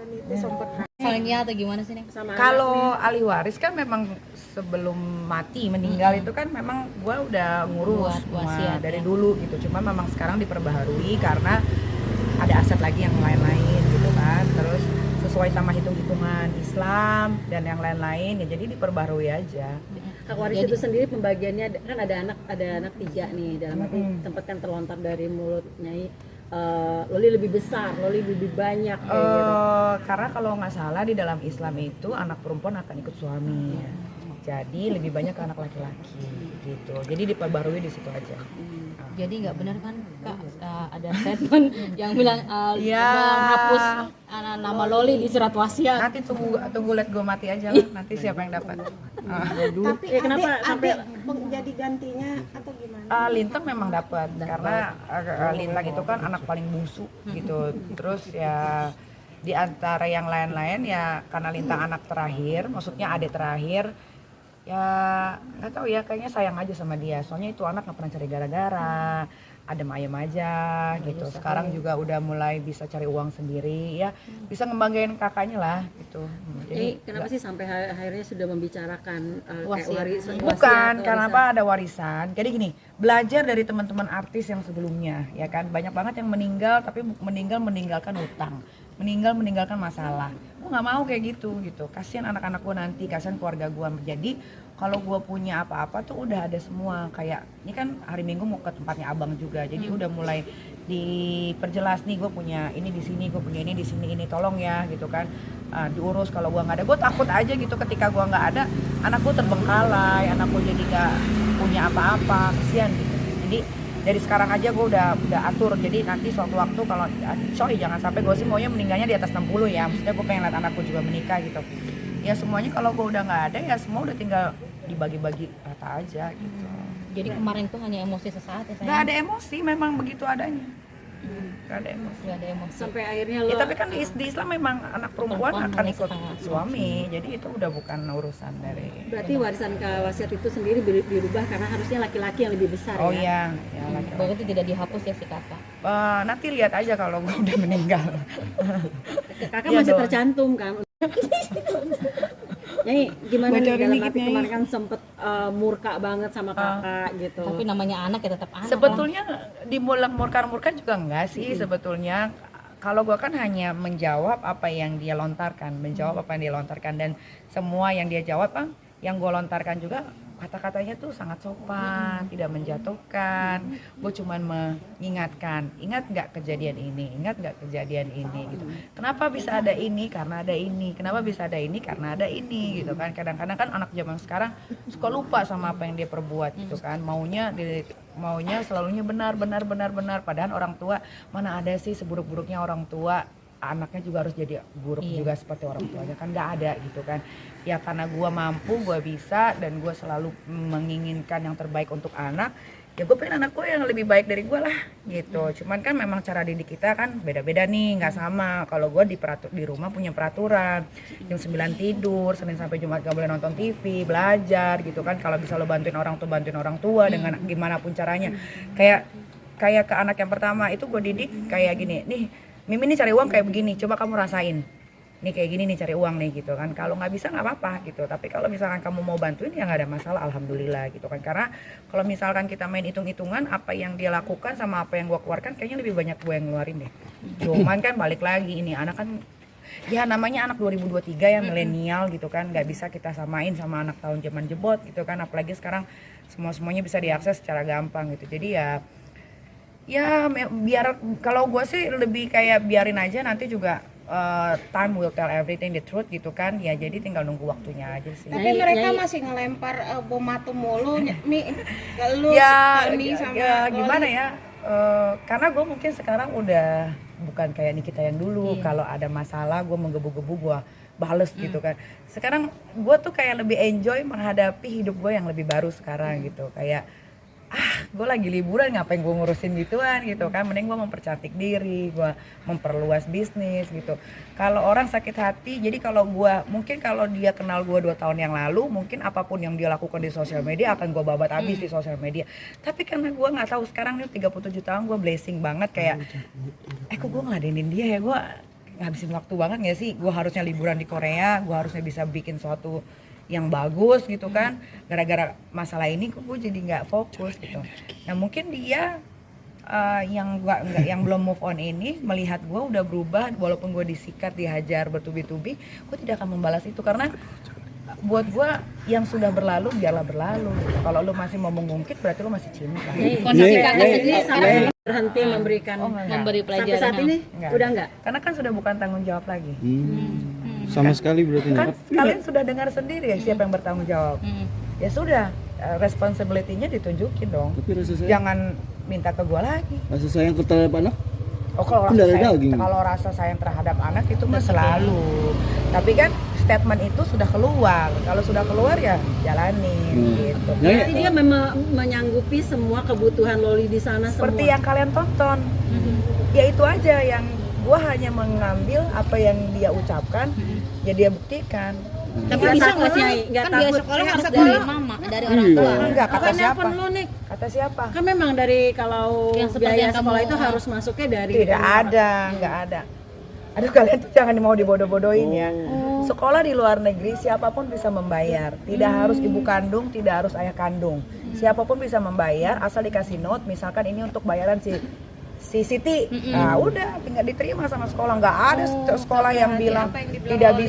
kan itu sempat Soalnya atau gimana sih, Neng? sama Kalau ahli waris kan memang sebelum mati meninggal itu kan memang gue udah ngurus Buat wasiat, dari ya. dulu gitu. Cuma memang sekarang diperbaharui karena ada aset lagi yang lain-lain gitu kan. Terus sesuai sama hitung-hitungan Islam dan yang lain-lain ya, jadi diperbaharui aja. hak waris itu sendiri pembagiannya kan ada anak 3 nih, dalam arti tempat kan terlontar dari mulut Nyai, Loli lebih besar, Loli lebih banyak kayak gitu. Karena kalau nggak salah di dalam Islam itu anak perempuan akan ikut suami. Jadi lebih banyak ke anak laki-laki gitu. Jadi diperbarui di situ aja. Jadi nggak benar kan Kak, ada statement yang bilang Iya. menghapus nama Loli di surat wasiat. Nanti tunggu lihat gue mati aja lah. Nanti siapa yang dapat. Tapi kenapa sampai jadi gantinya atau gimana? Lintang memang dapat karena Lintang itu kan anak paling bungsu gitu. Terus ya di antara yang lain-lain ya karena Lintang anak terakhir, maksudnya adik terakhir, ya nggak tahu ya, kayaknya sayang aja sama dia. Soalnya itu anak nggak pernah cari gara-gara, adem ayem aja gitu. Sekarang juga udah mulai bisa cari uang sendiri ya, bisa ngebanggain kakaknya lah gitu. Jadi kenapa sih sampai akhirnya sudah membicarakan Wasiat. Bukan karena apa, ada warisan. Jadi gini, belajar dari teman-teman artis yang sebelumnya ya kan, banyak banget yang meninggal tapi meninggalkan hutang, meninggalkan masalah. Gue nggak mau kayak gitu. Kasihan anak-anak gue nanti, kasihan keluarga gue. Jadi kalau gue punya apa-apa tuh udah ada semua. Kayak ini kan hari Minggu mau ke tempatnya abang juga, jadi udah mulai diperjelas nih, gue punya ini di sini, gue punya ini di sini, ini tolong ya gitu kan. Diurus. Kalau gue nggak ada, gue takut aja gitu ketika gue nggak ada, anak gue terbengkalai, anak gue jadi nggak punya apa-apa, kasihan gitu. Jadi dari sekarang aja gue udah atur. Jadi nanti suatu waktu kalau jangan sampai, gue sih maunya meninggalnya di atas 60 ya, maksudnya gue pengen lihat anakku juga menikah gitu ya. Semuanya kalau gue udah nggak ada ya semua udah tinggal dibagi-bagi rata aja gitu. Jadi kemarin tuh hanya emosi sesaat ya, sayang? Nggak ada emosi, memang begitu adanya. Nggak ada emosi. Nggak ada emosi. sampai akhirnya Ya tapi kan di Islam memang anak perempuan akan hanya ikut setengah. suami, jadi itu udah bukan urusan dari. berarti warisan ke wasiat itu sendiri dirubah karena harusnya laki-laki yang lebih besar Oh ya. iya, ya laki-laki. Berarti tidak dihapus ya si kakak. Nanti lihat aja kalau gue udah meninggal. Kakak Iya masih dong. tercantum kan. Nyai, gimana nih Bocorin dalam dikit, arti Nyai. kemarin kan sempet murka banget sama kakak gitu. Tapi namanya anak ya tetap anak. Sebetulnya di murka juga enggak sih sebetulnya. Kalau gue kan hanya menjawab apa yang dia lontarkan, dan semua yang dia jawab kan, yang gue lontarkan juga kata-katanya tuh sangat sopan, tidak menjatuhkan. Gue cuman mengingatkan, ingat nggak kejadian ini, gitu. Kenapa bisa ada ini? Karena ada ini. Kenapa bisa ada ini? Karena ada ini, gitu kan. Kadang-kadang kan anak zaman sekarang suka lupa sama apa yang dia perbuat, gitu kan. Maunya selalunya benar. Padahal orang tua, mana ada sih seburuk-buruknya orang tua anaknya juga harus jadi buruk juga seperti orang tuanya, kan nggak ada gitu kan. Ya karena gue mampu, gue bisa, dan gue selalu menginginkan yang terbaik untuk anak, ya gue pengen anak gue yang lebih baik dari gue lah gitu. Cuman kan memang cara didik kita kan beda-beda nih, nggak sama. Kalau gue di rumah punya peraturan, jam 9 tidur, Senin sampai Jumat gak boleh nonton TV, belajar gitu kan. Kalau bisa lo bantuin orang tua dengan gimana pun caranya. Kayak ke anak yang pertama itu gue didik kayak gini, nih Mimi nih cari uang kayak begini, coba kamu rasain. Nih kayak gini nih cari uang nih gitu kan. Kalau nggak bisa nggak apa-apa gitu. Tapi kalau misalkan kamu mau bantuin ya nggak ada masalah, alhamdulillah gitu kan. Karena kalau misalkan kita main hitung-hitungan apa yang dia lakukan sama apa yang gua keluarkan, kayaknya lebih banyak gua yang ngeluarin deh. Cuman kan balik lagi, ini anak kan ya namanya anak 2023 ya, milenial gitu kan. Nggak bisa kita samain sama anak tahun zaman jebot gitu kan. Apalagi sekarang semuanya bisa diakses secara gampang gitu. Jadi ya biar, kalau gue sih lebih kayak biarin aja, nanti juga time will tell everything, the truth gitu kan. Ya jadi tinggal nunggu waktunya aja sih. Tapi mereka masih ngelempar bom atom mulu Mi ke lu Ya, Tony sama gimana Loli. ya, karena gue mungkin sekarang udah bukan kayak Nikita yang dulu. Kalau ada masalah gue menggebu-gebu, gue bales gitu kan. Sekarang gue tuh kayak lebih enjoy menghadapi hidup gue yang lebih baru sekarang gitu. Kayak gue lagi liburan, ngapain gue ngurusin gituan gitu kan. Mending gue mempercantik diri, gue memperluas bisnis gitu. Kalau orang sakit hati, jadi kalau dia kenal gue 2 tahun yang lalu, mungkin apapun yang dia lakukan di sosial media akan gue babat habis di sosial media. Tapi karena gue nggak tahu, sekarang nih 37 tahun gue blessing banget, kayak kok gue ngeladenin dia ya, gue ngabisin waktu banget nggak sih? Gue harusnya liburan di Korea, gue harusnya bisa bikin suatu yang bagus gitu kan. Gara-gara masalah ini gue jadi nggak fokus gitu. Nah mungkin dia yang belum move on ini melihat gue udah berubah, walaupun gue disikat, dihajar bertubi-tubi, gue tidak akan membalas itu karena buat gue yang sudah berlalu biarlah berlalu. Kalau lu masih mau mengungkit berarti lu masih cinta. Kondisi Kakak kakak sendiri sendiri sampai memberi memberikan enggak. memberi sampai pelajaran. saat ini Enggak. udah enggak? Karena kan sudah bukan tanggung jawab lagi. Sama sekali berarti Kan nih. kalian sudah dengar sendiri ya siapa yang bertanggung jawab. Ya sudah, responsibility-nya ditunjukin dong. Tapi rasa sayang, Jangan minta ke gua lagi. rasa sayang ke terhadap anak Oh kalau Kan rasa dari sayang, daging. kalau rasa sayang terhadap anak itu mah selalu. Tapi kan statement itu sudah keluar. Kalau sudah keluar ya jalanin gitu. Nyai, Berarti dia memang menyanggupi semua kebutuhan Loli di sana Seperti semua. yang kalian tonton. Ya itu aja yang gua hanya mengambil apa yang dia ucapkan, ya dia buktikan. Tapi Nggak bisa takut, nggak sih? Nyai? Nggak Kan biaya takut. sekolah Nggak harus sekolah. dari mama, dari orang Iya. tua. Enggak, kata Makanya siapa? nelfon lo nih. Kata siapa? Kan memang dari kalau Yang seperti biaya yang kamu- sekolah itu harus masuknya dari Tidak ada, nggak ada. Aduh kalian tuh jangan mau dibodoh-bodohin ya. Sekolah di luar negeri siapapun bisa membayar. Tidak harus ibu kandung, tidak harus ayah kandung. Siapapun bisa membayar asal dikasih note. Misalkan ini untuk bayaran si Siti. Nah udah tinggal diterima sama sekolah. Nggak ada sekolah yang bilang tidak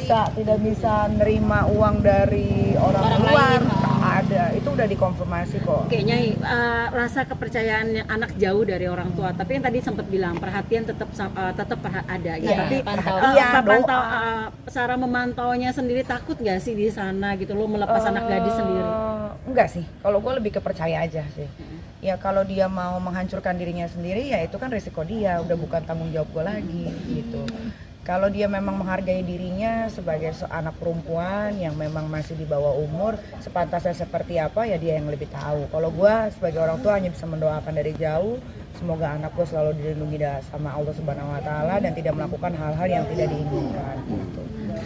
bisa nerima uang dari orang luar. Nggak ada. Itu udah dikonfirmasi kok. Oke, Nyai, rasa kepercayaan anak jauh dari orang tua. Tapi yang tadi sempat bilang perhatian tetap ada. Gitu. Iya, Tapi perhatian, cara memantaunya sendiri takut nggak sih di sana gitu lo melepas anak gadis sendiri? Enggak sih, kalau gue lebih ke percaya aja sih. Ya kalau dia mau menghancurkan dirinya sendiri ya itu kan resiko dia, udah bukan tanggung jawab gue lagi gitu. Kalau dia memang menghargai dirinya sebagai anak perempuan yang memang masih di bawah umur, sepantasnya seperti apa ya dia yang lebih tahu. Kalau gue sebagai orang tua hanya bisa mendoakan dari jauh, semoga anak gue selalu dilindungi sama Allah Subhanahu Wa Taala dan tidak melakukan hal-hal yang tidak diinginkan. Gitu.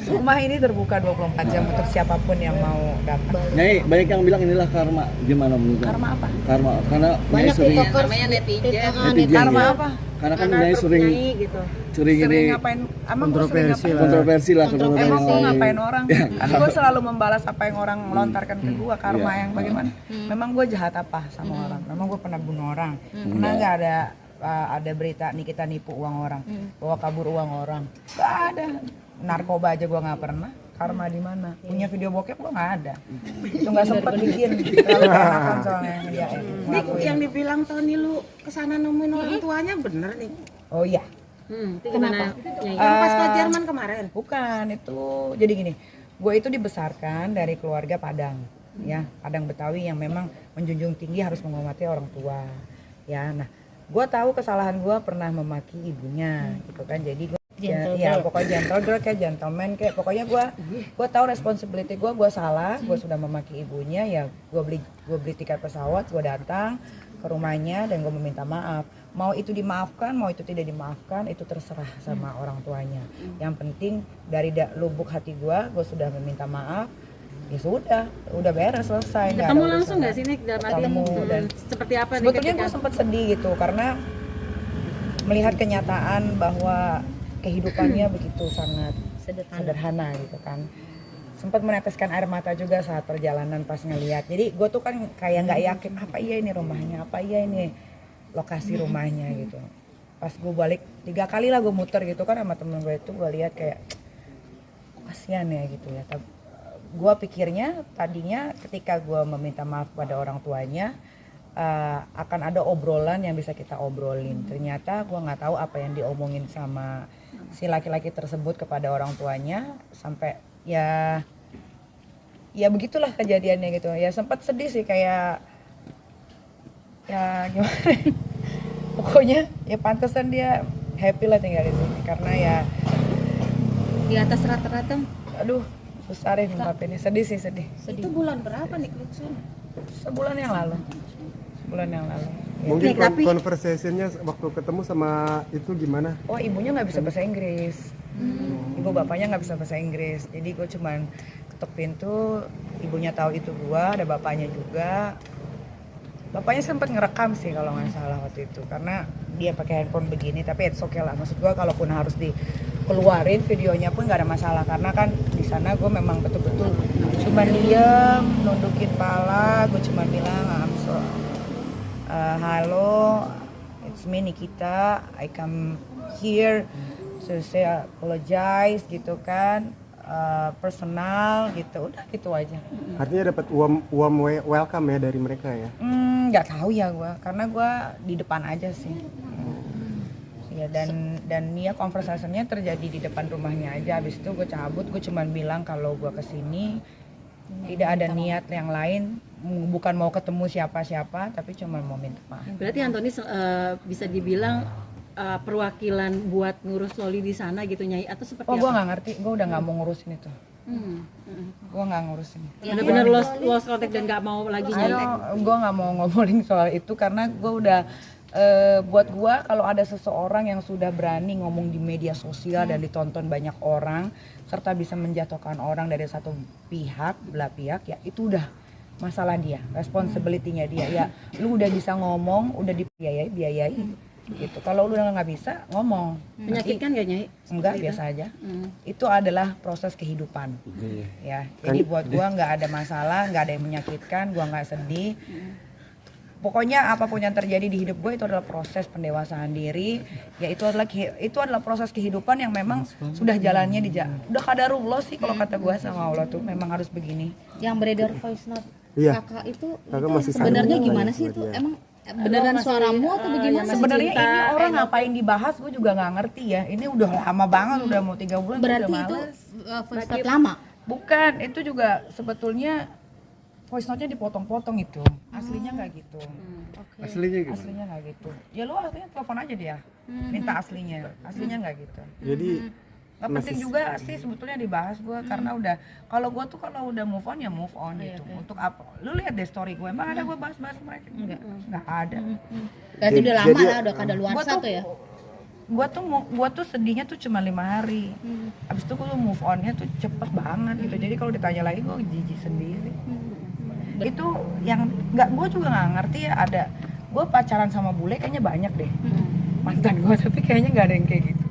Rumah ini terbuka 24 jam untuk siapapun yang mau datang. Nyai, banyak yang bilang inilah karma. Gimana menurut Nyai? Karma apa? Karma, karena Nyai Banyak sering tiktokers namanya netizen. netizen Karma ya. apa? Karena kan Karena Nyai sering Nyai gitu. sering Sering ini ngapain? Emang gue sering ngapain? kontroversi lah Emang gue ngapain orang? Ya. Kan gue selalu membalas apa yang orang lontarkan ke gue. Karma yang bagaimana? Memang gue jahat apa sama orang? Memang gue pernah bunuh orang? Pernah nggak ada berita Nikita nipu uang orang, bawa kabur uang orang? Gak ada. Narkoba aja gue nggak pernah. Karma di mana? Punya video bokep gue nggak ada. Itu nggak sempet bikin. Terlalu enakan soalnya dia Nih ngelakuin. yang dibilang Tony lu kesana nemuin orang tuanya bener nih. Oh iya. Itu gimana? Nyai? Yang pas ke Jerman kemarin. Bukan, itu jadi gini, gue itu dibesarkan dari keluarga Padang, ya Padang Betawi yang memang menjunjung tinggi harus menghormati orang tua, ya. Nah, gue tahu kesalahan gue pernah memaki ibunya, gitu kan. Jadi gue ya pokoknya gentle girl kayak gentleman kayak pokoknya gue tahu responsibility gue salah, gue sudah memaki ibunya, ya gue beli tiket pesawat, gue datang ke rumahnya dan gue meminta maaf. Mau itu dimaafkan, mau itu tidak dimaafkan, itu terserah sama orang tuanya. Yang penting dari lubuk hati gue sudah meminta maaf. Ya sudah beres, selesai. Nggak Ketemu ada langsung urusan. nggak sih Nik? Dalam arti, Ketemu dan seperti apa nih sebetulnya ketika gue sempat sedih gitu karena melihat kenyataan bahwa kehidupannya begitu sangat sederhana gitu kan. Sempat meneteskan air mata juga saat perjalanan pas ngelihat. Jadi gue tuh kan kayak nggak yakin apa iya ini rumahnya, apa iya ini lokasi rumahnya gitu. Pas gue balik 3 kali lah gue muter gitu kan sama temen gue itu, gue lihat kayak kasihan ya gitu ya. Gue pikirnya tadinya ketika gue meminta maaf pada orang tuanya akan ada obrolan yang bisa kita obrolin. Ternyata gue nggak tahu apa yang diomongin sama si laki-laki tersebut kepada orang tuanya sampai ya begitulah kejadiannya gitu. Ya sempat sedih sih kayak ya gimana. Pokoknya ya pantesan dia happy lah tinggal di sini karena ya Di atas rata-rata. aduh susah deh ngungkapinnya, sedih sih sedih. Itu bulan berapa nih ke sana? Sebulan yang lalu. Mungkin Nih, tapi- conversation-nya waktu ketemu sama itu gimana? Oh ibunya nggak bisa bahasa Inggris, ibu bapaknya nggak bisa bahasa Inggris, jadi gue cuman ketuk pintu, ibunya tahu itu gue, ada bapaknya juga. Bapaknya sempat ngerekam sih kalau nggak salah waktu itu, karena dia pakai handphone begini, tapi it's okay lah. Maksud gue kalaupun harus keluarin videonya pun nggak ada masalah, karena kan di sana gue memang betul-betul cuma diem, nundukin pala, gue cuma bilang halo, it's me Nikita, I come here so say apologize gitu kan, personal gitu, udah gitu aja. Artinya dapat welcome ya dari mereka ya? Nggak tahu ya gue, karena gue di depan aja sih. Ya, dan dia conversation-nya terjadi di depan rumahnya aja. Habis itu gue cabut, gue cuman bilang kalau gue kesini tidak ada niat yang lain, bukan mau ketemu siapa-siapa, tapi cuma mau minta maaf. Berarti Antoni bisa dibilang perwakilan buat ngurus Loli di sana gitu Nyai, atau seperti Oh, apa? gue nggak ngerti, gue udah nggak mau ngurusin itu. Gue nggak ngurusin. Benar-benar lost contact dan nggak mau lagi Nyai. Gue nggak mau ngomongin soal itu karena gue udah buat gue kalau ada seseorang yang sudah berani ngomong di media sosial dan ditonton banyak orang serta bisa menjatuhkan orang dari satu pihak, belah pihak, ya itu udah masalah dia, responsibility-nya dia. Ya lu udah bisa ngomong, udah dibiayai gitu. Kalau lu udah nggak bisa ngomong, Menyakitkan nggak Nyai? enggak, biasa aja. Itu adalah proses kehidupan. Ya, jadi buat gua nggak ada masalah, nggak ada yang menyakitkan, gua nggak sedih. Pokoknya apapun yang terjadi di hidup gue itu adalah proses pendewasaan diri. Ya itu adalah proses kehidupan yang memang sudah jalannya udah qadarullah sih kalau kata gue sama Allah tuh memang harus begini. Yang beredar voice note Iya. kakak itu Masih sebenarnya sanggup gimana lah sih buat itu? dia. Emang beneran suaramu atau bagaimana? Sebenarnya ini orang ngapain dibahas gue juga nggak ngerti ya. Ini udah lama banget, udah mau 3 bulan. Berarti udah itu males. voice note lama. Bukan, itu juga sebetulnya voice note-nya dipotong-potong itu. Aslinya nggak gitu. Aslinya gimana? Aslinya nggak gitu. Ya lu aslinya telepon aja dia. Minta aslinya. Aslinya nggak gitu. Jadi Nggak penting juga sih sebetulnya dibahas gue karena udah kalau gue tuh kalau udah move on ya move on gitu. Untuk apa? Lu lihat deh story gue. Emang ada gue bahas-bahas mereka? Enggak ada. Berarti udah lama lah, udah kadaluarsa tuh ya. Gua tuh sedihnya tuh cuma 5 hari. Abis itu gue move onnya tuh cepet banget gitu. Jadi kalau ditanya lagi gue jijik sendiri. Itu yang gue juga nggak ngerti ya, ada gue pacaran sama bule kayaknya banyak deh mantan gue, tapi kayaknya nggak ada yang kayak gitu.